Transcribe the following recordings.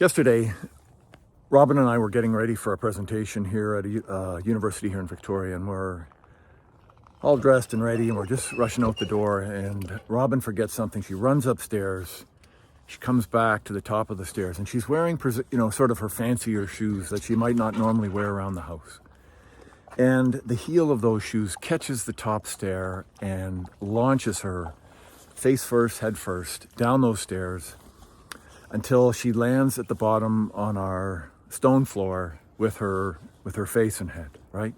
Yesterday, Robin and I were getting ready for a presentation here at a university here in Victoria, and we're all dressed and ready, and we're just rushing out the door, and Robin forgets something. She runs upstairs. She comes back to the top of the stairs, and she's wearing, sort of her fancier shoes that she might not normally wear around the house. And the heel of those shoes catches the top stair and launches her face first, head first, down those stairs until she lands at the bottom on our stone floor with her face and head, right?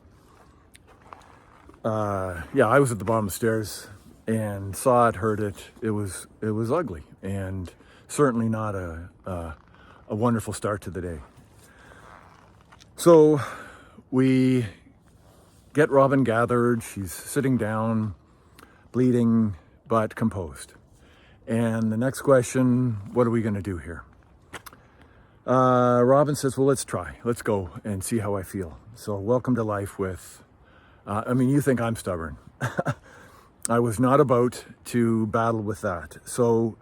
I was at the bottom of the stairs and saw it, heard it. It was ugly and certainly not a wonderful start to the day. So we get Robin gathered. She's sitting down, bleeding, but composed. And the next question, what are we going to do here? Robin says, well, let's try. Let's go and see how I feel. So welcome to life with, you think I'm stubborn. I was not about to battle with that. So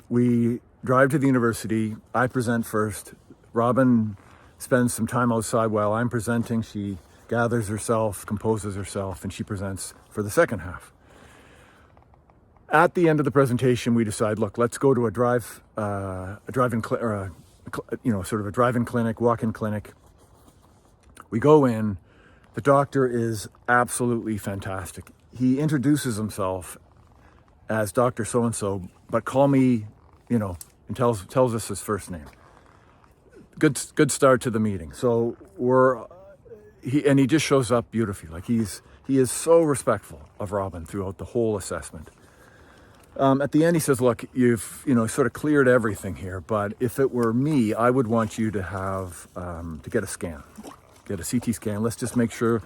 we drive to the university. I present first. Robin spends some time outside while I'm presenting. She gathers herself, composes herself, and she presents for the second half. At the end of the presentation, we decide, look, let's go to a drive-in clinic, walk-in clinic. We go in. The doctor is absolutely fantastic. He introduces himself as Dr. So-and-so, but call me, and tells us his first name. Good start to the meeting. So he just shows up beautifully. Like he is so respectful of Robin throughout the whole assessment. At the end, he says, look, you've, sort of cleared everything here, but if it were me, I would want you to have, to get a scan, get a CT scan. Let's just make sure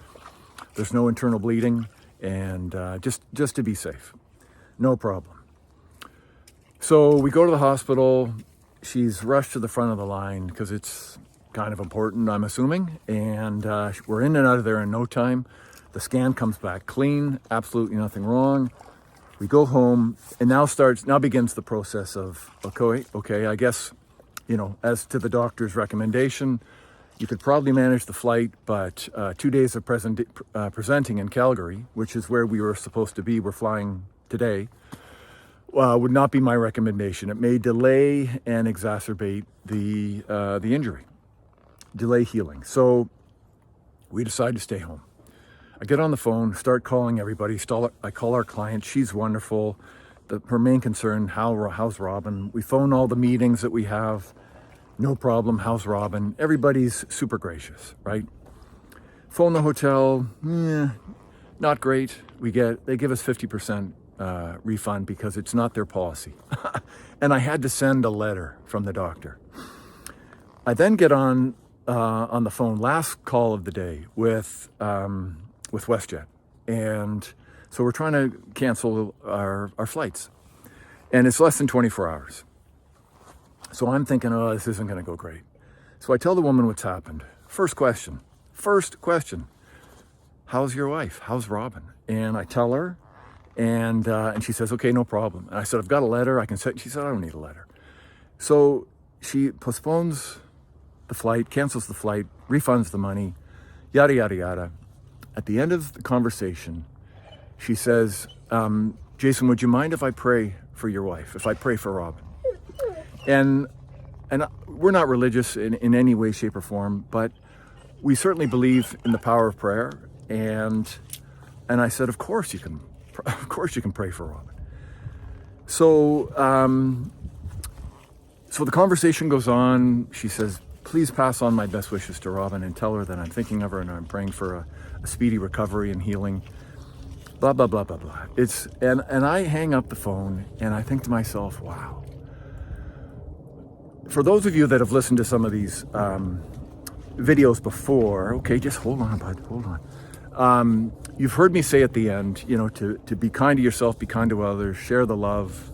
there's no internal bleeding and just to be safe. No problem. So we go to the hospital. She's rushed to the front of the line because it's kind of important, I'm assuming. And we're in and out of there in no time. The scan comes back clean, absolutely nothing wrong. We go home, and now begins the process of, okay, I guess, as to the doctor's recommendation, you could probably manage the flight, but 2 days of presenting in Calgary, which is where we were supposed to be, we're flying today, would not be my recommendation. It may delay and exacerbate the injury, delay healing. So we decide to stay home. I get on the phone, start calling everybody. I call our client. She's wonderful. Her main concern, how's Robin? We phone all the meetings that we have. No problem. How's Robin? Everybody's super gracious, right? Phone the hotel. Not great. They give us 50% refund because it's not their policy. And I had to send a letter from the doctor. I then get on the phone, last call of the day, with WestJet. And so we're trying to cancel our flights. And it's less than 24 hours. So I'm thinking, this isn't going to go great. So I tell the woman what's happened. First question. How's your wife? How's Robin? And I tell her, and she says, okay, no problem. And I said, I've got a letter. I can send. She said, I don't need a letter. So she postpones the flight, cancels the flight, refunds the money, yada, yada, yada. At the end of the conversation, she says, Jason, would you mind if I pray for your wife, if I pray for Robin? And we're not religious in any way, shape, or form, but we certainly believe in the power of prayer. And I said, of course you can pray for Robin. So the conversation goes on. She says, please pass on my best wishes to Robin and tell her that I'm thinking of her and I'm praying for a speedy recovery and healing. Blah, blah, blah, blah, blah. And I hang up the phone and I think to myself, wow. For those of you that have listened to some of these videos before, okay, just hold on, bud, hold on. You've heard me say at the end, to be kind to yourself, be kind to others, share the love.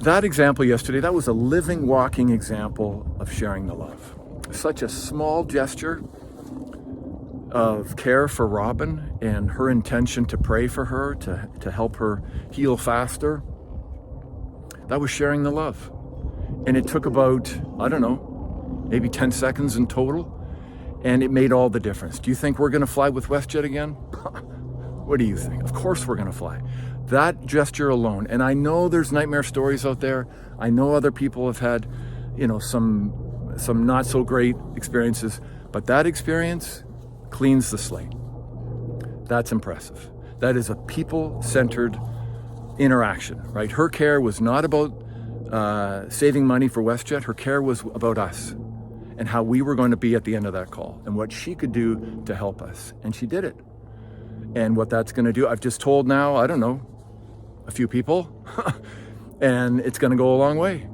That example yesterday, that was a living, walking example of sharing the love. Such a small gesture of care for Robin and her intention to pray for her, to help her heal faster. That was sharing the love. And it took about, I don't know, maybe 10 seconds in total. And it made all the difference. Do you think we're gonna fly with WestJet again? What do you think? Of course we're gonna fly. That gesture alone, and I know there's nightmare stories out there. I know other people have had, some not so great experiences, but that experience cleans the slate. That's impressive. That is a people-centered interaction, right? Her care was not about saving money for WestJet. Her care was about us and how we were going to be at the end of that call and what she could do to help us. And she did it. And what that's going to do, I've just told now, I don't know, a few people, and it's going to go a long way.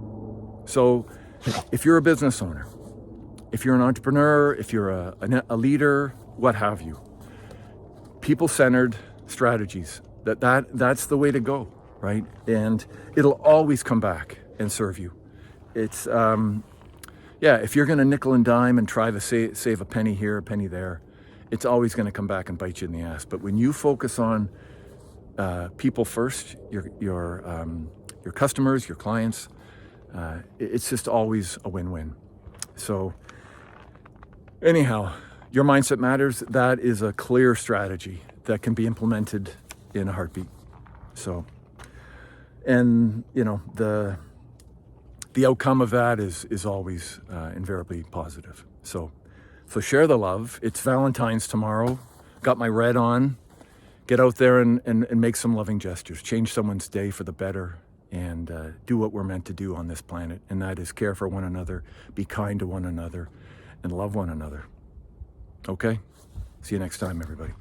So if you're a business owner, if you're an entrepreneur, if you're a leader, what have you, people-centered strategies, that's the way to go, right? And it'll always come back and serve you. It's, if you're going to nickel and dime and try to save a penny here, a penny there, it's always going to come back and bite you in the ass. But when you focus on people first, your customers, your clients, it's just always a win-win. So anyhow, your mindset matters. That is a clear strategy that can be implemented in a heartbeat. So, and the outcome of that is always invariably positive. So share the love. It's Valentine's tomorrow. Got my red on. Get out there and make some loving gestures. Change someone's day for the better, and do what we're meant to do on this planet. And that is care for one another, be kind to one another, and love one another. Okay? See you next time, everybody.